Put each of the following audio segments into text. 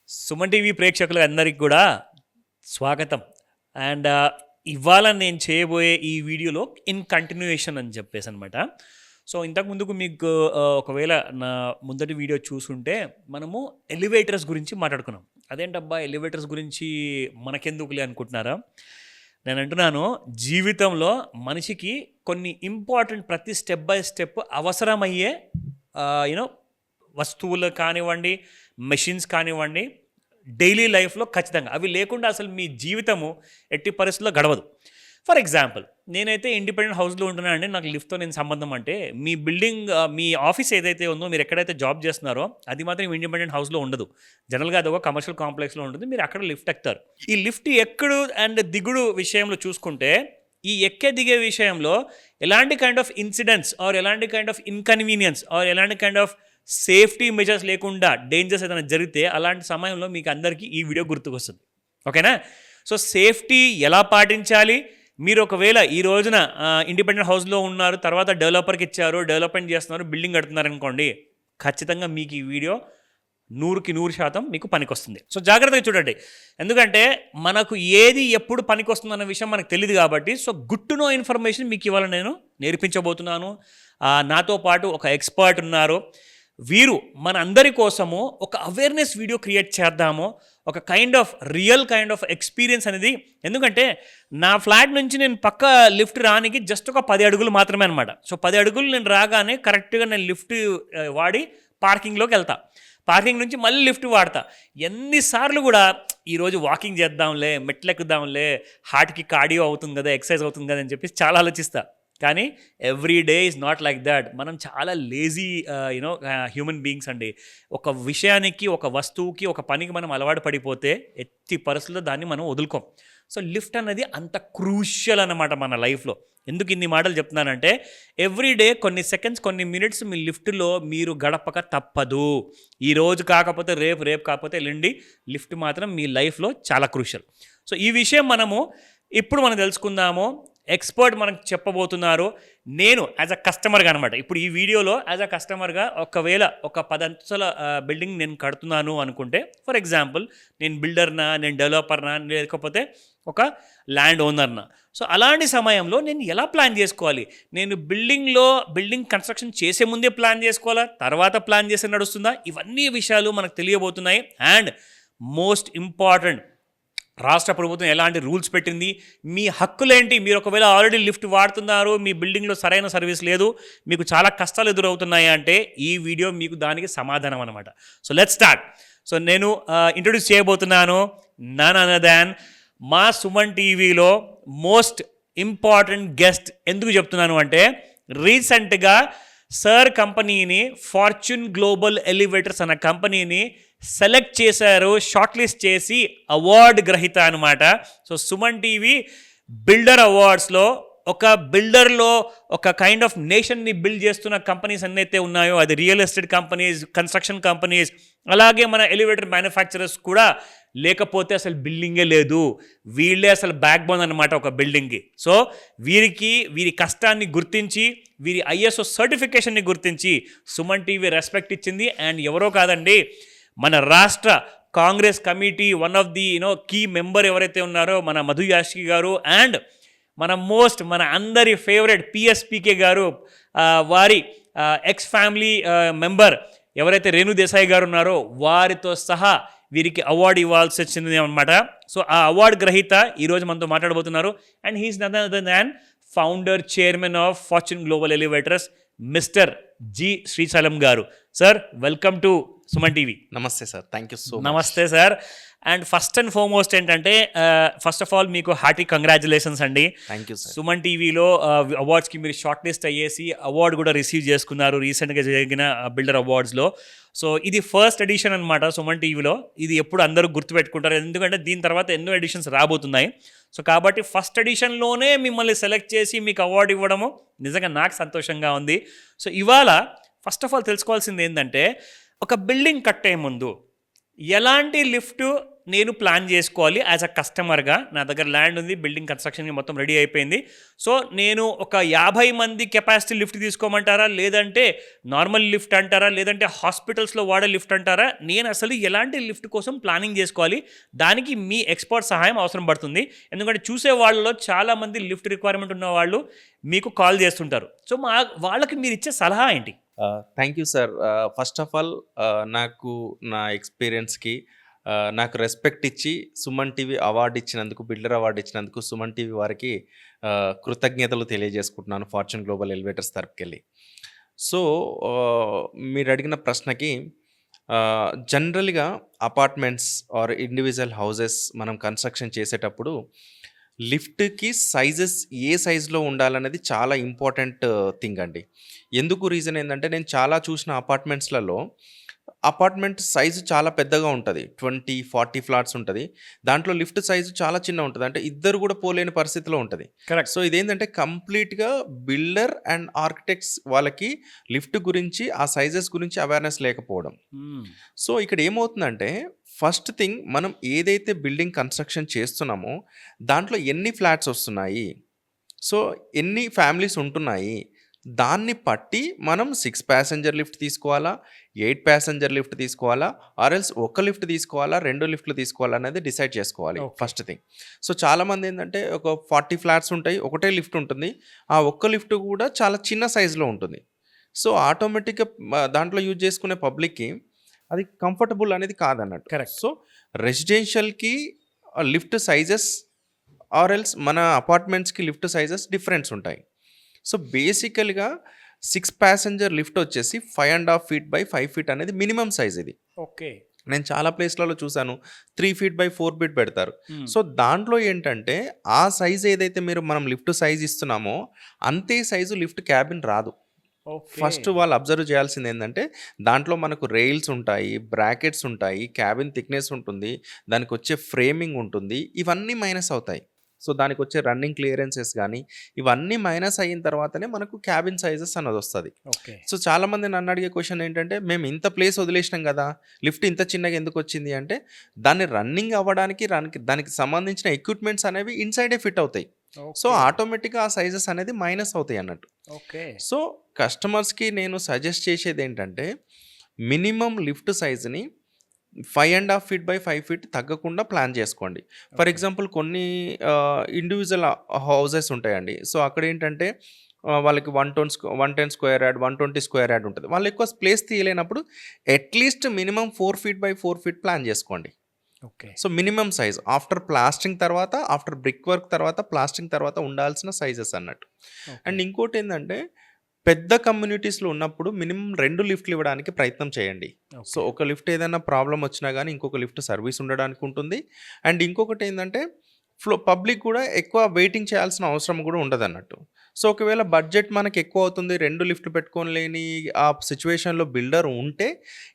Suman TV ప్రేక్షకులకు అందరికి కూడా స్వాగతం. అండ్ ఇవాళ నేను చేయబోయే ఈ వీడియోలో ఇన్ కంటిన్యూయేషన్ అని చెప్పేసి అనమాట. సో ఇంతకుముందుకు మీకు ఒకవేళ నా ముందటి వీడియో చూసుంటే మనము ఎలివేటర్స్ గురించి మాట్లాడుకున్నాం. అదేంటబ్బా ఎలివేటర్స్ గురించి మనకెందుకులే అనుకుంటున్నారా? నేను అంటున్నాను, జీవితంలో మనిషికి కొన్ని ఇంపార్టెంట్ ప్రతి స్టెప్ బై స్టెప్ అవసరమయ్యే యూనో వస్తువులు కానివ్వండి, మెషిన్స్ కానివ్వండి, డైలీ లైఫ్లో ఖచ్చితంగా అవి లేకుండా అసలు మీ జీవితము ఎట్టి పరిస్థితుల్లో గడవదు. ఫర్ ఎగ్జాంపుల్, నేనైతే ఇండిపెండెంట్ హౌస్లో ఉంటున్నానండి, నాకు లిఫ్ట్తో నేను సంబంధం. అంటే మీ బిల్డింగ్ మీ ఆఫీస్ ఏదైతే ఉందో, మీరు ఎక్కడైతే జాబ్ చేస్తున్నారో అది మాత్రం ఇండిపెండెంట్ హౌస్లో ఉండదు. జనరల్గా అది ఒక కమర్షియల్ కాంప్లెక్స్లో ఉంటుంది. మీరు అక్కడ లిఫ్ట్ ఎక్కుతారు. ఈ లిఫ్ట్ ఎక్కడు అండ్ దిగుడు విషయంలో చూసుకుంటే, ఈ ఎక్కే దిగే విషయంలో ఎలాంటి కైండ్ ఆఫ్ ఇన్సిడెంట్స్ ఆర్ ఎలాంటి కైండ్ ఆఫ్ ఇన్కన్వీనియన్స్ ఆర్ ఎలాంటి కైండ్ ఆఫ్ సేఫ్టీ మెజర్స్ లేకుండా డేంజర్స్ ఏదైనా జరిగితే అలాంటి సమయంలో మీకు అందరికీ ఈ వీడియో గుర్తుకొస్తుంది. ఓకేనా? సో సేఫ్టీ ఎలా పాటించాలి, మీరు ఒకవేళ ఈ రోజున ఇండిపెండెంట్ హౌస్లో ఉన్నారు, తర్వాత డెవలపర్కి ఇచ్చారు, డెవలప్మెంట్ చేస్తున్నారు, బిల్డింగ్ కడుతున్నారు అనుకోండి, ఖచ్చితంగా మీకు ఈ వీడియో 100% మీకు పనికొస్తుంది. సో జాగ్రత్తగా చూడండి, ఎందుకంటే మనకు ఏది ఎప్పుడు పనికొస్తుంది అన్న విషయం మనకు తెలియదు కాబట్టి. So good to know information మీకు ఇవాళ నేను నేర్పించబోతున్నాను. నాతో పాటు ఒక ఎక్స్పర్ట్ ఉన్నారు. వీరు మన అందరి కోసము ఒక అవేర్నెస్ వీడియో క్రియేట్ చేద్దాము, ఒక రియల్ కైండ్ ఆఫ్ ఎక్స్పీరియన్స్ అనేది. ఎందుకంటే నా ఫ్లాట్ నుంచి నేను పక్క లిఫ్ట్ రానికి జస్ట్ ఒక 10 అడుగులు మాత్రమే అనమాట. సో 10 అడుగులు నేను రాగానే కరెక్ట్గా నేను లిఫ్ట్ వాడి పార్కింగ్లోకి వెళ్తా. పార్కింగ్ నుంచి మళ్ళీ లిఫ్ట్ వాడతా. ఎన్నిసార్లు కూడా ఈరోజు వాకింగ్ చేద్దాంలే, మెట్లు ఎక్కుదాంలే, హార్ట్కి కార్డియో అవుతుంది కదా, ఎక్సర్సైజ్ అవుతుంది కదా అని చెప్పి చాలా ఆలోచిస్తా. కానీ every day is not like that. మనం చాలా లేజీ హ్యూమన్ బీయింగ్స్ అండి. ఒక విషయానికి, ఒక వస్తువుకి, ఒక పనికి మనం అలవాటు పడిపోతే ఎట్టి పరిస్థితుల్లో దాన్ని మనం వదులుకోం. సో లిఫ్ట్ అనేది అంత క్రూషియల్ అన్నమాట మన లైఫ్లో. ఎందుకు ఇన్ని మాటలు చెప్తున్నానంటే, ఎవ్రీ డే కొన్ని సెకండ్స్, కొన్ని మినిట్స్ మీ లిఫ్ట్లో మీరు గడపక తప్పదు. ఈరోజు కాకపోతే రేపు, రేపు కాకపోతే ఎల్లుండి, లిఫ్ట్ మాత్రం మీ లైఫ్లో చాలా క్రూషియల్. సో ఈ విషయం ఇప్పుడు మనం తెలుసుకుందాము. ఎక్స్పర్ట్ మనకు చెప్పబోతున్నారు. నేను యాజ్ అ కస్టమర్గా అనమాట, ఇప్పుడు ఈ వీడియోలో యాజ్ అ కస్టమర్గా ఒకవేళ ఒక 10 అంతస్తుల బిల్డింగ్ నేను కడుతున్నాను అనుకుంటే, ఫర్ ఎగ్జాంపుల్ నేను బిల్డర్నా, నేను డెవలపర్నా, లేకపోతే ఒక ల్యాండ్ ఓనర్నా. సో అలాంటి సమయంలో నేను ఎలా ప్లాన్ చేసుకోవాలి? నేను బిల్డింగ్ కన్స్ట్రక్షన్ చేసే ముందే ప్లాన్ చేసుకోవాలా, తర్వాత ప్లాన్ చేసి నడుస్తుందా? ఇవన్నీ విషయాలు మనకు తెలియబోతున్నాయి. అండ్ మోస్ట్ ఇంపార్టెంట్, రాష్ట్ర ప్రభుత్వం ఎలాంటి రూల్స్ పెట్టింది, మీ హక్కులేంటి, మీరు ఒకవేళ ఆల్రెడీ లిఫ్ట్ వాడుతున్నారు, మీ బిల్డింగ్లో సరైన సర్వీస్ లేదు, మీకు చాలా కష్టాలు ఎదురవుతున్నాయి అంటే ఈ వీడియో మీకు దానికి సమాధానం అనమాట. So let's start. సో నేను ఇంట్రొడ్యూస్ చేయబోతున్నాను నన్ అదర్ దాన్ మా సుమన్ టీవీలో మోస్ట్ ఇంపార్టెంట్ గెస్ట్. ఎందుకు చెప్తున్నాను అంటే, రీసెంట్గా సర్ కంపెనీని, ఫార్చ్యూన్ గ్లోబల్ ఎలివేటర్స్ అన్న కంపెనీని సెలెక్ట్ చేశారు, షార్ట్ లిస్ట్ చేసి అవార్డు గ్రహీత అనమాట. సో సుమన్ టీవీ బిల్డర్ అవార్డ్స్లో ఒక కైండ్ ఆఫ్ నేషన్ని బిల్డ్ చేస్తున్న కంపెనీస్ అన్నైతే ఉన్నాయో, అది real estate companies, construction companies, అలాగే మన ఎలివేటర్ మ్యానుఫ్యాక్చరర్స్ కూడా లేకపోతే అసలు బిల్డింగే లేదు. వీళ్ళే అసలు బ్యాక్ బోన్ అనమాట ఒక బిల్డింగ్కి. సో వీరి కష్టాన్ని గుర్తించి, వీరి ISO సర్టిఫికేషన్ని గుర్తించి సుమన్ టీవీ రెస్పెక్ట్ ఇచ్చింది. అండ్ ఎవరో కాదండి, మన రాష్ట్ర Congress committee one of the key member ఎవరైతే ఉన్నారో మన మధు యాష్కి గారు, అండ్ మన అందరి ఫేవరెట్ PSPK గారు, వారి ఎక్స్ ఫ్యామిలీ మెంబర్ ఎవరైతే రేణు దేశాయ్ గారు ఉన్నారో వారితో సహా వీరికి అవార్డు ఇవ్వాల్సి వచ్చింది అనమాట. సో ఆ అవార్డు గ్రహీత ఈరోజు మనతో మాట్లాడబోతున్నారు. And he is none other than founder, chairman of Fortune Global Elevators, Mr G. Srisailam garu. Sir, welcome to Suman TV. నమస్తే sir, thank you so much. నమస్తే sir. And first and foremost ఏంటంటే, ఫస్ట్ ఆఫ్ ఆల్ మీకు hearty congratulations అండి. Thank you sir. Suman టీవీలో అవార్డ్స్కి మీరు shortlist అయ్యేసి award కూడా రిసీవ్ చేసుకున్నారు రీసెంట్గా జరిగిన బిల్డర్ అవార్డ్స్లో. సో ఇది ఫస్ట్ ఎడిషన్ అనమాట సుమన్ టీవీలో. ఇది ఎప్పుడు అందరూ గుర్తుపెట్టుకుంటారు, ఎందుకంటే దీని తర్వాత ఎన్నో ఎడిషన్స్ రాబోతున్నాయి. సో కాబట్టి ఫస్ట్ ఎడిషన్లోనే మిమ్మల్ని సెలెక్ట్ చేసి మీకు అవార్డు ఇవ్వడము నిజంగా నాకు సంతోషంగా ఉంది. సో ఇవాళ ఫస్ట్ ఆఫ్ ఆల్ తెలుసుకోవాల్సింది ఏంటంటే, ఒక బిల్డింగ్ కట్టే ముందు ఎలాంటి లిఫ్ట్ నేను ప్లాన్ చేసుకోవాలి యాజ్ అ కస్టమర్గా. నా దగ్గర ల్యాండ్ ఉంది, బిల్డింగ్ కన్స్ట్రక్షన్ మొత్తం రెడీ అయిపోయింది. సో నేను ఒక 50 మంది కెపాసిటీ లిఫ్ట్ తీసుకోమంటారా, లేదంటే నార్మల్ లిఫ్ట్ అంటారా, లేదంటే హాస్పిటల్స్లో వాడే లిఫ్ట్ అంటారా, నేను అసలు ఎలాంటి లిఫ్ట్ కోసం ప్లానింగ్ చేసుకోవాలి? దానికి మీ ఎక్స్పర్ట్ సహాయం అవసరం పడుతుంది. ఎందుకంటే చూసే వాళ్ళలో చాలామంది లిఫ్ట్ రిక్వైర్మెంట్ ఉన్న వాళ్ళు మీకు కాల్ చేస్తుంటారు. సో వాళ్ళకి మీరు ఇచ్చే సలహా ఏంటి? Thank you sir. First of all నాకు నా ఎక్స్పీరియన్స్కి నాకు రెస్పెక్ట్ ఇచ్చి సుమన్ టీవీ అవార్డు ఇచ్చినందుకు, బిల్డర్ అవార్డు ఇచ్చినందుకు సుమన్ టీవీ వారికి కృతజ్ఞతలు తెలియజేసుకుంటున్నాను ఫార్చ్యూన్ గ్లోబల్ ఎలివేటర్స్ తరపుకెళ్ళి. సో మీరు అడిగిన ప్రశ్నకి జనరల్గా అపార్ట్మెంట్స్ ఆర్ ఇండివిజువల్ హౌసెస్ మనం కన్స్ట్రక్షన్ చేసేటప్పుడు లిఫ్ట్కి సైజెస్ ఏ సైజులో ఉండాలనేది చాలా ఇంపార్టెంట్ థింగ్ అండి. ఎందుకు రీజన్ ఏంటంటే, నేను చాలా చూసిన అపార్ట్మెంట్స్లలో అపార్ట్మెంట్ సైజు చాలా పెద్దగా ఉంటుంది, 20-40 ఫ్లాట్స్ ఉంటుంది. దాంట్లో లిఫ్ట్ సైజు చాలా చిన్న ఉంటుంది, అంటే ఇద్దరు కూడా పోలేని పరిస్థితిలో ఉంటుంది. కరెక్ట్. సో ఇదేంటంటే కంప్లీట్గా బిల్డర్ అండ్ ఆర్కిటెక్ట్స్ వాళ్ళకి లిఫ్ట్ గురించి, ఆ సైజెస్ గురించి అవేర్నెస్ లేకపోవడం. సో ఇక్కడ ఏమవుతుందంటే, ఫస్ట్ థింగ్, మనం ఏదైతే బిల్డింగ్ కన్స్ట్రక్షన్ చేస్తున్నామో దాంట్లో ఎన్ని ఫ్లాట్స్ వస్తున్నాయి, సో ఎన్ని ఫ్యామిలీస్ ఉంటున్నాయి, దాన్ని పట్టి మనం 6 ప్యాసింజర్ లిఫ్ట్ తీసుకోవాలా, 8 ప్యాసింజర్ లిఫ్ట్ తీసుకోవాలా, ఆర్ఎల్స్ ఒక లిఫ్ట్ తీసుకోవాలా, 2 లిఫ్ట్లు తీసుకోవాలా అనేది డిసైడ్ చేసుకోవాలి ఫస్ట్ థింగ్. సో చాలామంది ఏంటంటే, ఒక 40 ఫ్లాట్స్ ఉంటాయి, ఒకటే లిఫ్ట్ ఉంటుంది, ఆ ఒక్క లిఫ్ట్ కూడా చాలా చిన్న సైజులో ఉంటుంది. సో ఆటోమేటిక్గా దాంట్లో యూజ్ చేసుకునే పబ్లిక్కి అది కంఫర్టబుల్ అనేది కాదన్నట్టు. కరెక్ట్. సో రెసిడెన్షియల్కి లిఫ్ట్ సైజెస్ ఆర్ఎల్స్ మన అపార్ట్మెంట్స్కి లిఫ్ట్ సైజెస్ డిఫరెన్స్ ఉంటాయి. సో బేసికల్గా 6 ప్యాసింజర్ లిఫ్ట్ వచ్చేసి 5.5 feet by 5 feet అనేది మినిమం సైజ్ ఇది. ఓకే. నేను చాలా ప్లేస్లలో చూశాను 3 feet by 4 feet పెడతారు. సో దాంట్లో ఏంటంటే, ఆ సైజ్ ఏదైతే మనం లిఫ్ట్ సైజ్ ఇస్తున్నామో అంతే సైజు లిఫ్ట్ క్యాబిన్ రాదు. ఫస్ట్ వాళ్ళు అబ్జర్వ్ చేయాల్సింది ఏంటంటే, దాంట్లో మనకు రైల్స్ ఉంటాయి, బ్రాకెట్స్ ఉంటాయి, క్యాబిన్ థిక్నెస్ ఉంటుంది, దానికి వచ్చే ఫ్రేమింగ్ ఉంటుంది, ఇవన్నీ మైనస్ అవుతాయి. సో దానికి వచ్చే రన్నింగ్ క్లియరెన్సెస్ కానీ ఇవన్నీ మైనస్ అయిన తర్వాతనే మనకు క్యాబిన్ సైజెస్ అన్నది వస్తుంది. సో చాలామంది నన్ను అడిగే క్వశ్చన్ ఏంటంటే, మేము ఇంత ప్లేస్ వదిలేసినాం కదా, లిఫ్ట్ ఇంత చిన్నగా ఎందుకు వచ్చింది అంటే, దాన్ని రన్నింగ్ అవ్వడానికి దానికి సంబంధించిన ఎక్విప్మెంట్స్ అనేవి ఇన్సైడే ఫిట్ అవుతాయి. సో ఆటోమేటిక్గా ఆ సైజెస్ అనేది మైనస్ అవుతాయి అన్నట్టు. సో కస్టమర్స్కి నేను సజెస్ట్ చేసేది ఏంటంటే, మినిమం లిఫ్ట్ సైజుని 5.5 feet by 5 feet తగ్గకుండా ప్లాన్ చేసుకోండి. ఫర్ ఎగ్జాంపుల్ కొన్ని ఇండివిజువల్ హౌసెస్ ఉంటాయండి. సో అక్కడ ఏంటంటే వాళ్ళకి 110 square yard, 120 square yard ఉంటుంది. వాళ్ళు ఎక్కువ ప్లేస్ తీయలేనప్పుడు at least minimum 4 feet by 4 feet plan చేసుకోండి. So minimum size after plastering తర్వాత, ఆఫ్టర్ బ్రిక్ వర్క్ తర్వాత, ప్లాస్టింగ్ తర్వాత ఉండాల్సిన సైజెస్ అన్నట్టు. అండ్ ఇంకోటి ఏంటంటే, పెద్ద కమ్యూనిటీస్లో ఉన్నప్పుడు మినిమం 2 లిఫ్ట్లు ఇవ్వడానికి ప్రయత్నం చేయండి. సో ఒక లిఫ్ట్ ఏదైనా ప్రాబ్లం వచ్చినా కానీ ఇంకొక లిఫ్ట్ సర్వీస్ ఉండడానికి ఉంటుంది. అండ్ ఇంకొకటి ఏంటంటే, పబ్లిక్ కూడా ఎక్కువ వెయిటింగ్ చేయాల్సిన అవసరం కూడా ఉండదు అన్నట్టు. సో ఒకవేళ బడ్జెట్ మనకి ఎక్కువ అవుతుంది, 2 లిఫ్ట్లు పెట్టుకోలేని ఆ సిచ్యువేషన్లో బిల్డర్ ఉంటే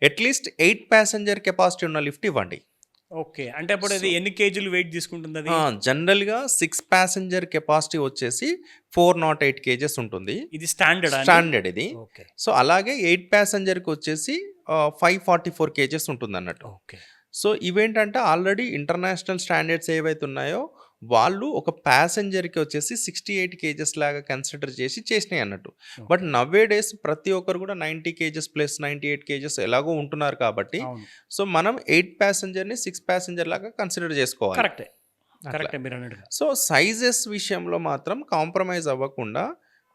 అట్లీస్ట్ 8 ప్యాసింజర్ కెపాసిటీ ఉన్న లిఫ్ట్ ఇవ్వండి. ఓకే. అంటే అప్పుడు అది ఎన్ని కేజీలు వెయిట్ తీసుకుంటుంది? అది జనరల్గా 6 ప్యాసింజర్ కెపాసిటీ వచ్చేసి 408 kgs ఉంటుంది. ఇది స్టాండర్డ్ ఇది. సో అలాగే 8 ప్యాసింజర్కి వచ్చేసి 544 kgs ఉంటుంది అన్నట్టు. సో ఇవేంటంటే ఆల్రెడీ ఇంటర్నేషనల్ స్టాండర్డ్స్ ఏవైతే ఉన్నాయో వాళ్ళు ఒక ప్యాసింజర్కి వచ్చేసి 68 kgs లాగా కన్సిడర్ చేసినాయి అన్నట్టు. బట్ నవ్వే డేస్ ప్రతి ఒక్కరు కూడా 90 kgs ప్లస్ 98 kgs ఎలాగో ఉంటున్నారు కాబట్టి, సో మనం 8 ప్యాసింజర్ని 6 ప్యాసింజర్ లాగా కన్సిడర్ చేసుకోవాలి. సో సైజెస్ విషయంలో మాత్రం కాంప్రమైజ్ అవ్వకుండా,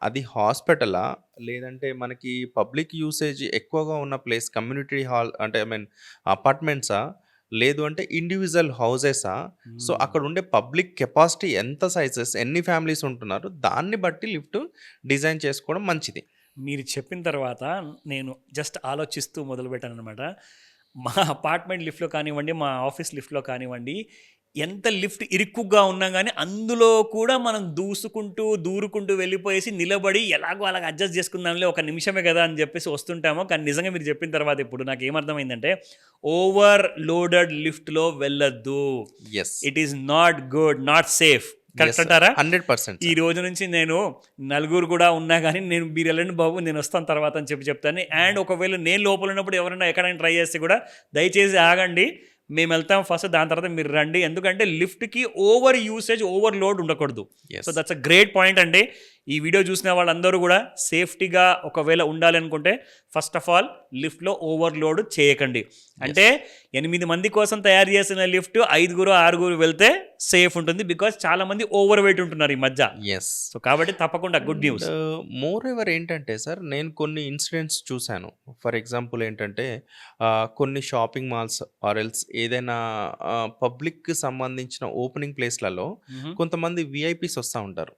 అది హాస్పిటలా లేదంటే మనకి పబ్లిక్ యూసేజ్ ఎక్కువగా ఉన్న ప్లేస్ కమ్యూనిటీ హాల్ అంటే అపార్ట్మెంట్సా లేదు అంటే ఇండివిజువల్ హౌసెసా, సో అక్కడ ఉండే పబ్లిక్ కెపాసిటీ ఎంత సైజెస్, ఎన్ని ఫ్యామిలీస్ ఉంటున్నారు, దాన్ని బట్టి లిఫ్ట్ డిజైన్ చేసుకోవడం మంచిది. మీరు చెప్పిన తర్వాత నేను జస్ట్ ఆలోచిస్తూ మొదలుపెట్టాను అనమాట. మా అపార్ట్మెంట్ లిఫ్ట్లో కానివ్వండి, మా ఆఫీస్ లిఫ్ట్లో కానివ్వండి, ఎంత లిఫ్ట్ ఇరుక్కుగా ఉన్నా కానీ అందులో కూడా మనం దూరుకుంటూ వెళ్ళిపోయేసి నిలబడి ఎలాగో అలాగ అడ్జస్ట్ చేసుకుందాంలే, ఒక నిమిషమే కదా అని చెప్పేసి వస్తుంటాము. కానీ నిజంగా మీరు చెప్పిన తర్వాత ఇప్పుడు నాకు ఏమర్థమైందంటే, ఓవర్ లోడెడ్ లిఫ్ట్లో వెళ్ళొద్దు. It is not good, not safe. Correct అంటారా? 100%. ఈ రోజు నుంచి నేను నలుగురు కూడా ఉన్నా కానీ మీరు వెళ్ళండి బాబు, నేను వస్తాను తర్వాత అని చెప్తాను. అండ్ ఒకవేళ నేను లోపల ఉన్నప్పుడు ఎవరైనా ఎక్కడైనా ట్రై చేస్తే కూడా దయచేసి ఆగండి. మేము వెళ్తాం ఫస్ట్, దాని తర్వాత మీరు రండి. ఎందుకంటే లిఫ్ట్కి ఓవర్ యూసేజ్, ఓవర్ లోడ్ ఉండకూడదు. Yes. So that's a great point అండి. ఈ వీడియో చూసిన వాళ్ళందరూ కూడా సేఫ్టీగా ఒకవేళ ఉండాలనుకుంటే ఫస్ట్ ఆఫ్ ఆల్ లిఫ్ట్లో ఓవర్లోడ్ చేయకండి. అంటే 8 మంది కోసం తయారు చేసిన లిఫ్ట్ 5 6 వెళ్తే సేఫ్ ఉంటుంది. బికాజ్ చాలా మంది ఓవర్ వెయిట్ ఉంటున్నారు ఈ మధ్య. ఎస్. సో కాబట్టి తప్పకుండా గుడ్ న్యూస్. మోర్ ఎవర్ ఏంటంటే సార్, నేను కొన్ని ఇన్సిడెంట్స్ చూశాను. ఫర్ ఎగ్జాంపుల్ ఏంటంటే కొన్ని షాపింగ్ మాల్స్ ఆర్ ఎల్స్ ఏదైనా పబ్లిక్కి సంబంధించిన ఓపెనింగ్ ప్లేస్లలో కొంతమంది విఐపీస్ వస్తూ ఉంటారు.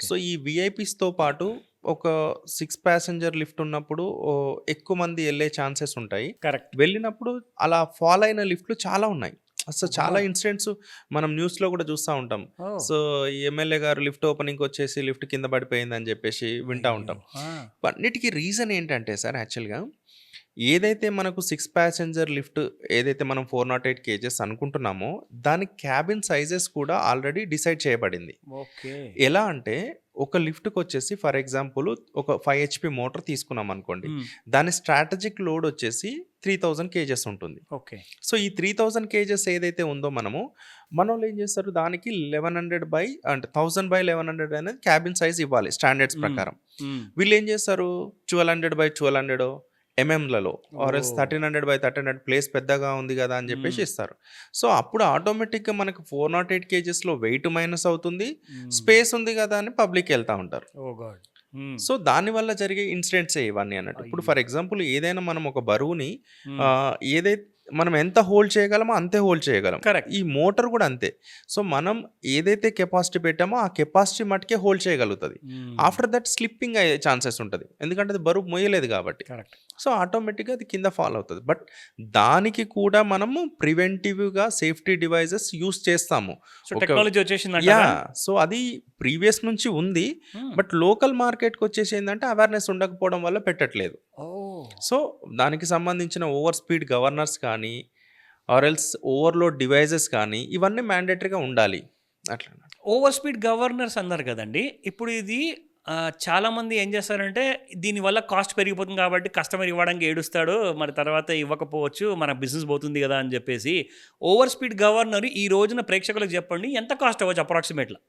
సో ఈ విఐపీస్తో పాటు ఒక 6 ప్యాసింజర్ లిఫ్ట్ ఉన్నప్పుడు ఎక్కువ మంది వెళ్ళే ఛాన్సెస్ ఉంటాయి. కరెక్ట్. వెళ్ళినప్పుడు అలా ఫాల్ అయిన లిఫ్ట్లు చాలా ఉన్నాయి. అసలు చాలా ఇన్సిడెంట్స్ మనం న్యూస్లో కూడా చూస్తూ ఉంటాం. సో ఎమ్మెల్యే గారు లిఫ్ట్ ఓపెనింగ్ వచ్చేసి లిఫ్ట్ కింద పడిపోయిందని చెప్పేసి వింటూ ఉంటాం. అన్నిటికీ రీజన్ ఏంటంటే సార్, యాక్చువల్గా ఏదైతే మనకు 6 ప్యాసింజర్ లిఫ్ట్ ఏదైతే మనం 408 కేజెస్ అనుకుంటున్నామో దాని క్యాబిన్ సైజెస్ కూడా ఆల్రెడీ డిసైడ్ చేయబడింది. ఓకే. ఎలా అంటే ఒక లిఫ్ట్కి వచ్చేసి ఫర్ ఎగ్జాంపుల్ ఒక 5 HP మోటార్ తీసుకున్నాం అనుకోండి, దాని స్ట్రాటజిక్ లోడ్ వచ్చేసి 3000 కేజెస్ ఉంటుంది. ఓకే. సో ఈ 3000 కేజెస్ ఏదైతే ఉందో మన వాళ్ళు ఏం చేస్తారు, దానికి 1100 బై అంటే 1000 బై 1100 అనేది క్యాబిన్ సైజ్ ఇవ్వాలి స్టాండర్డ్స్ ప్రకారం. వీళ్ళు ఏం చేస్తారు, 1200 బై 1200 ఎంఎంలలో ఆర్ఎల్స్ 1300 బై 1300 ప్లేస్ పెద్దగా ఉంది కదా అని చెప్పేసి ఇస్తారు. సో అప్పుడు ఆటోమేటిక్గా మనకు 408 కేజెస్లో వెయిట్ మైనస్ అవుతుంది, స్పేస్ ఉంది కదా అని పబ్లిక్ వెళ్తూ ఉంటారు. సో దానివల్ల జరిగే ఇన్సిడెంట్స్ ఇవన్నీ అన్నట్టు. ఇప్పుడు ఫర్ ఎగ్జాంపుల్ ఏదైనా మనం ఒక బరువుని ఏదైతే మనం ఎంత హోల్డ్ చేయగలమో అంతే హోల్డ్ చేయగలం. కరెక్ట్. ఈ మోటార్ కూడా అంతే. సో మనం ఏదైతే కెపాసిటీ పెట్టామో ఆ కెపాసిటీ మటుకే హోల్డ్ చేయగలుగుతుంది. ఆఫ్టర్ దట్ స్లిప్పింగ్ అయ్యే ఛాన్సెస్ ఉంటుంది, ఎందుకంటే అది బరువు మోయలేదు కాబట్టి. కరెక్ట్. సో ఆటోమేటిక్గా అది కింద ఫాల్ అవుతుంది. బట్ దానికి కూడా మనము ప్రివెంటివ్గా సేఫ్టీ డివైజెస్ యూస్ చేస్తాము. సో టెక్నాలజీ వచ్చేసింది. యా. సో అది ప్రీవియస్ నుంచి ఉంది, బట్ లోకల్ మార్కెట్కి వచ్చేసి ఏంటంటే అవేర్నెస్ ఉండకపోవడం వల్ల పెట్టట్లేదు. సో దానికి సంబంధించిన ఓవర్ స్పీడ్ గవర్నర్స్ కానీ ఆర్ ఎల్స్ ఓవర్లోడ్ డివైజెస్ కానీ ఇవన్నీ మ్యాండేటరీగా ఉండాలి. అట్లా ఓవర్ స్పీడ్ గవర్నర్స్ అన్నారు కదండి. ఇప్పుడు ఇది చాలామంది ఏం చేస్తారంటే దీనివల్ల కాస్ట్ పెరిగిపోతుంది కాబట్టి కస్టమర్ ఇవ్వడానికి ఏడుస్తాడు, మరి తర్వాత ఇవ్వకపోవచ్చు, మన బిజినెస్ పోతుంది కదా అని చెప్పేసి ఓవర్ స్పీడ్ గవర్నర్ ఈ రోజున ప్రేక్షకులకు చెప్పండి ఎంత కాస్ట్ అవ్వచ్చు అప్రాక్సిమేట్లా?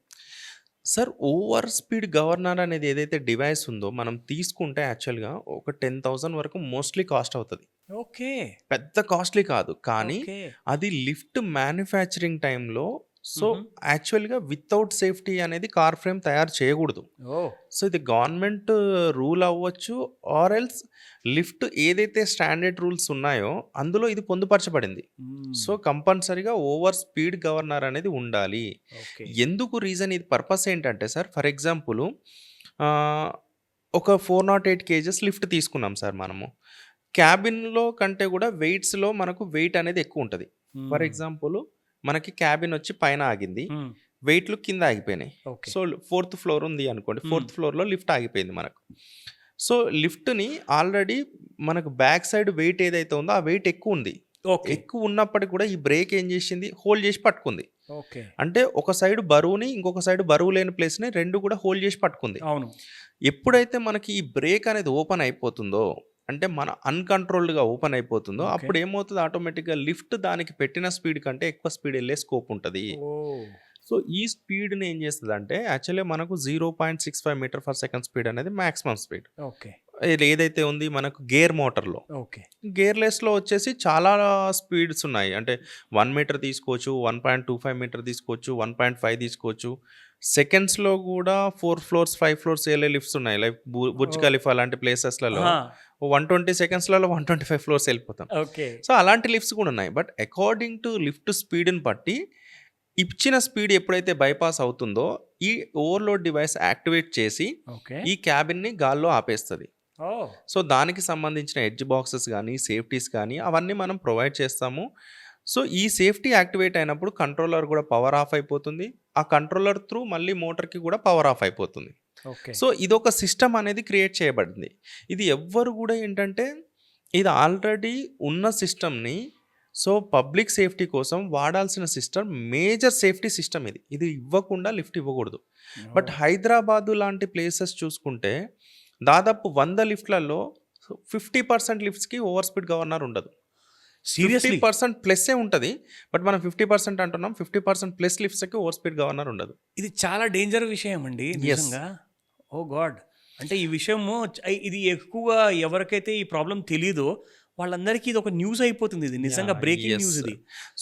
సార్, ఓవర్ స్పీడ్ గవర్నర్ అనేది ఏదైతే డివైస్ ఉందో మనం తీసుకుంటే యాక్చువల్గా ఒక 10,000 వరకు మోస్ట్లీ కాస్ట్ అవుతుంది. ఓకే. పెద్ద కాస్ట్లీ కాదు, కానీ అది లిఫ్ట్ మ్యానుఫ్యాక్చరింగ్ టైంలో సో యాక్చువల్గా వితౌట్ సేఫ్టీ అనేది కార్ ఫ్రేమ్ తయారు చేయకూడదు. సో ఇది గవర్నమెంట్ రూల్ అవ్వచ్చు ఆర్ ఎల్స్ లిఫ్ట్ ఏదైతే స్టాండర్డ్ రూల్స్ ఉన్నాయో అందులో ఇది పొందుపరచబడింది. సో కంపల్సరీగా ఓవర్ స్పీడ్ గవర్నర్ అనేది ఉండాలి. ఎందుకు రీజన్, ఇది పర్పస్ ఏంటంటే సార్, ఫర్ ఎగ్జాంపుల్ ఒక 408 కేజెస్ లిఫ్ట్ తీసుకున్నాం సార్ మనము, క్యాబిన్లో కంటే కూడా వెయిట్స్లో మనకు వెయిట్ అనేది ఎక్కువ ఉంటుంది. ఫర్ ఎగ్జాంపుల్ మనకి క్యాబిన్ వచ్చి పైన ఆగింది, వెయిట్లు కింద ఆగిపోయినాయి. సో 4th ఫ్లోర్ ఉంది అనుకోండి, 4th ఫ్లోర్లో లిఫ్ట్ ఆగిపోయింది మనకు. సో లిఫ్ట్ని ఆల్రెడీ మనకు బ్యాక్ సైడ్ వెయిట్ ఏదైతే ఉందో ఆ వెయిట్ ఎక్కువ ఉంది. ఎక్కువ ఉన్నప్పటికీ కూడా ఈ బ్రేక్ ఏం చేసింది, హోల్డ్ చేసి పట్టుకుంది. అంటే ఒక సైడ్ బరువుని ఇంకొక సైడ్ బరువు లేని ప్లేస్ని రెండు కూడా హోల్డ్ చేసి పట్టుకుంది. అవును. ఎప్పుడైతే మనకి ఈ బ్రేక్ అనేది ఓపెన్ అయిపోతుందో, అంటే మన అన్కంట్రోల్డ్గా ఓపెన్ అయిపోతుందో, అప్పుడు ఏమవుతుంది, ఆటోమేటిక్గా లిఫ్ట్ దానికి పెట్టిన స్పీడ్ కంటే ఎక్కువ స్పీడ్ వెళ్ళే స్కోప్ ఉంటుంది. సో ఈ స్పీడ్ని ఏం చేస్తుంది అంటే యాక్చువల్లీ మనకు 0.65 మీటర్ పర్ సెకండ్ స్పీడ్ అనేది మ్యాక్సిమం స్పీడ్. ఏదైతే ఉంది మనకు గేర్ మోటార్లో. గేర్లెస్లో వచ్చేసి చాలా స్పీడ్స్ ఉన్నాయి, అంటే 1 మీటర్ తీసుకోవచ్చు, 1.25 మీటర్ తీసుకోవచ్చు, 1.5 తీసుకోవచ్చు. సెకండ్స్లో కూడా 4 ఫ్లోర్స్ 5 ఫ్లోర్స్ వెళ్ళే లిఫ్ట్స్ ఉన్నాయి, లైక్ బుర్జ్ ఖలీఫా లాంటి ప్లేసెస్లలో 120 సెకండ్స్లలో 125 ఫ్లోర్స్ వెళ్ళిపోతాం. సో అలాంటి లిఫ్ట్స్ కూడా ఉన్నాయి. బట్ అకార్డింగ్ టు లిఫ్ట్ స్పీడ్ని బట్టి ఇచ్చిన స్పీడ్ ఎప్పుడైతే బైపాస్ అవుతుందో ఈ ఓవర్లోడ్ డివైస్ యాక్టివేట్ చేసి ఈ క్యాబిన్ని గాల్లో ఆపేస్తుంది. సో దానికి సంబంధించిన ఎడ్జ్ బాక్సెస్ కానీ సేఫ్టీస్ కానీ అవన్నీ మనం ప్రొవైడ్ చేస్తాము. సో ఈ సేఫ్టీ యాక్టివేట్ అయినప్పుడు కంట్రోలర్ కూడా పవర్ ఆఫ్ అయిపోతుంది, ఆ కంట్రోలర్ త్రూ మళ్ళీ మోటార్కి కూడా పవర్ ఆఫ్ అయిపోతుంది. సో ఇదొక సిస్టమ్ అనేది క్రియేట్ చేయబడింది. ఇది ఎవ్వరు కూడా ఏంటంటే ఇది ఆల్రెడీ ఉన్న సిస్టమ్ని, సో పబ్లిక్ సేఫ్టీ కోసం వాడాల్సిన సిస్టమ్, మేజర్ సేఫ్టీ సిస్టమ్ ఇది. ఇది ఇవ్వకుండా లిఫ్ట్ ఇవ్వకూడదు. బట్ హైదరాబాదు లాంటి ప్లేసెస్ చూసుకుంటే దాదాపు 100 లిఫ్ట్లలో 50% లిఫ్ట్స్కి ఓవర్ స్పీడ్ గవర్నర్ ఉండదు. సీరియస్లీ 50% ప్లస్సే ఉంటుంది. బట్ మనం 50% అంటున్నాం. 50% ప్లస్ లిఫ్ట్స్కి ఓవర్ స్పీడ్ గవర్నర్ ఉండదు. ఇది చాలా డేంజర్ విషయం అండి నిజంగా. ఓ గాడ్, అంటే ఈ విషయము ఇది ఎక్కువగా ఎవరికైతే ఈ ప్రాబ్లం తెలీదో వాళ్ళందరికీ ఇది ఒక న్యూస్ అయిపోతుంది. ఇది నిజంగా బ్రేకింగ్ న్యూస్ ఇది.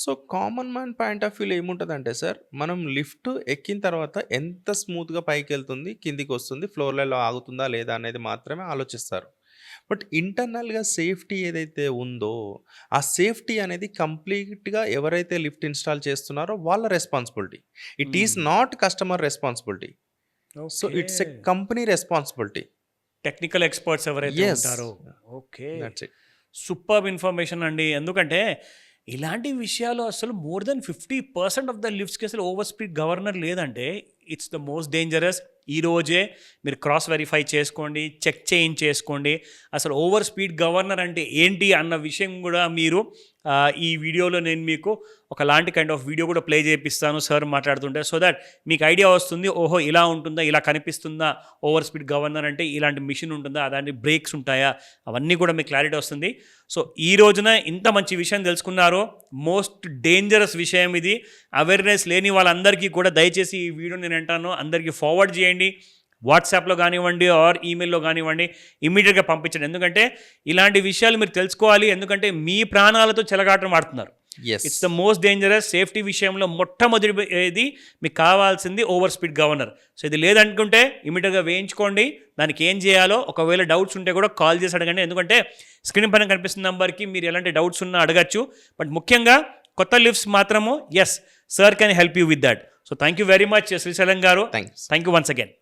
So common man point of వ్యూలో ఏముంటుందంటే సార్, మనం లిఫ్ట్ ఎక్కిన తర్వాత ఎంత స్మూత్గా పైకి వెళ్తుంది, కిందికి వస్తుంది, ఫ్లోర్లలో ఆగుతుందా లేదా అనేది మాత్రమే ఆలోచిస్తారు. బట్ ఇంటర్నల్గా సేఫ్టీ ఏదైతే ఉందో ఆ సేఫ్టీ అనేది కంప్లీట్గా ఎవరైతే లిఫ్ట్ ఇన్స్టాల్ చేస్తున్నారో వాళ్ళ responsibility. It is not customer responsibility. So it's a company responsibility. Technical experts ఎవరైతే Yes. ఉంటారో. Okay, that's it. Super information అండి. ఎందుకంటే ఇలాంటి విషయాలు అసలు మోర్ దెన్ 50% ఆఫ్ ద లిఫ్ట్స్కి అసలు ఓవర్ స్పీడ్ గవర్నర్ లేదంటే ఇట్స్ ద మోస్ట్ డేంజరస్. ఈ రోజే మీరు క్రాస్ వెరిఫై చేసుకోండి, చెక్ చేసుకోండి. అసలు ఓవర్ స్పీడ్ గవర్నర్ అంటే ఏంటి అన్న విషయం కూడా మీరు ఈ వీడియోలో నేను మీకు ఒకలాంటి కైండ్ ఆఫ్ వీడియో కూడా ప్లే చేపిస్తాను సార్ మాట్లాడుతుంటే, సో దట్ మీకు ఐడియా వస్తుంది. ఓహో ఇలా ఉంటుందా, ఇలా కనిపిస్తుందా ఓవర్ స్పీడ్ గవర్నర్ అంటే, ఇలాంటి మిషన్ ఉంటుందా, అలాంటి బ్రేక్స్ ఉంటాయా, అవన్నీ కూడా మీకు క్లారిటీ వస్తుంది. సో ఈ రోజున ఇంత మంచి విషయం తెలుసుకున్నారో, మోస్ట్ డేంజరస్ విషయం ఇది. అవేర్నెస్ లేని వాళ్ళందరికీ కూడా దయచేసి ఈ వీడియో నేను అంటాను అందరికీ ఫార్వర్డ్ చేయండి. వాట్సాప్లో కానివ్వండి ఆర్ ఈమెయిల్లో కానివ్వండి, ఇమీడియట్గా పంపించండి. ఎందుకంటే ఇలాంటి విషయాలు మీరు తెలుసుకోవాలి. ఎందుకంటే మీ ప్రాణాలతో చెలగాటం ఆడుతున్నారు. It's the most dangerous. Safety విషయంలో మొట్టమొదటి ఏది మీకు కావాల్సింది ఓవర్ స్పీడ్ గవర్నర్. సో ఇది లేదనుకుంటే ఇమీడియట్గా వేయించుకోండి. దానికి ఏం చేయాలో ఒకవేళ డౌట్స్ ఉంటే కూడా కాల్ చేసి అడగండి. ఎందుకంటే స్క్రీన్ పైన కనిపిస్తున్న నెంబర్కి మీరు ఎలాంటి డౌట్స్ ఉన్నా అడగచ్చు. బట్ ముఖ్యంగా కొత్త లిఫ్ట్స్ మాత్రము yes sir can help you with that. So thank you very much Srisailam garu. Thanks. Thank you once again.